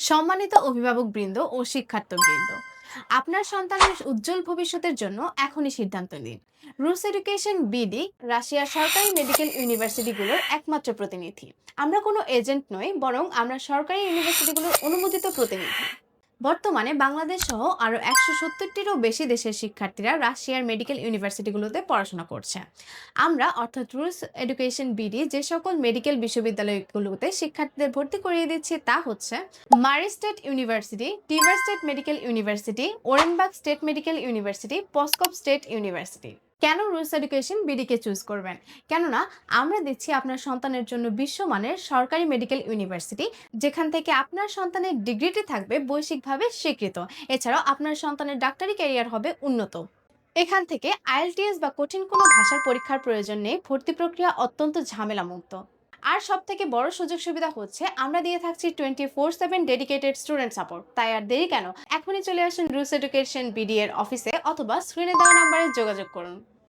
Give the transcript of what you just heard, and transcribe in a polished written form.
সম্মানিত অভিভাবকবৃন্দ ও শিক্ষার্থীবৃন্দ, আপনার সন্তানের উজ্জ্বল ভবিষ্যতের জন্য এখনই সিদ্ধান্ত নিন। রুস এডুকেশন বিডি রাশিয়ার সরকারি মেডিকেল ইউনিভার্সিটিগুলোর একমাত্র প্রতিনিধি। আমরা কোনো এজেন্ট নই, বরং আমরা সরকারি ইউনিভার্সিটিগুলোর অনুমোদিত প্রতিনিধি। বর্তমানে বাংলাদেশ সহ আরও 170টিরও বেশি দেশের শিক্ষার্থীরা রাশিয়ার মেডিকেল ইউনিভার্সিটিগুলোতে পড়াশোনা করছে। আমরা অর্থাৎ রুলস এডুকেশন বিডি যে সকল মেডিকেল বিশ্ববিদ্যালয়গুলোতে শিক্ষার্থীদের ভর্তি করিয়ে দিচ্ছে তা হচ্ছে: Mari state university, Tver state medical university, Orenburg state medical university, Pskov state university. কেন রুলস এডুকেশন বিডিকে চুজ করবেন? কেননা আমরা দিচ্ছি আপনার সন্তানের জন্য বিশ্বমানের সরকারি মেডিকেল ইউনিভার্সিটি, যেখান থেকে আপনার সন্তানের ডিগ্রিটি থাকবে বৈশ্বিকভাবে স্বীকৃত। এছাড়াও আপনার সন্তানের ডাক্তারি ক্যারিয়ার হবে উন্নত। এখান থেকে আইএলটিএস বা কঠিন কোনো ভাষার পরীক্ষার প্রয়োজন নেই। ভর্তি প্রক্রিয়া অত্যন্ত ঝামেলামুক্ত। আর সব থেকে বড় সুযোগ সুবিধা হচ্ছে আমরা দিয়ে থাকছি 24/7 ডেডিকেটেড স্টুডেন্ট সাপোর্ট। তাই আর দেরি কেন, এখনই চলে আসুন রুলস এডুকেশন বিডি এর অফিসে অথবা স্ক্রিনে দেওয়া নাম্বারে যোগাযোগ করুন।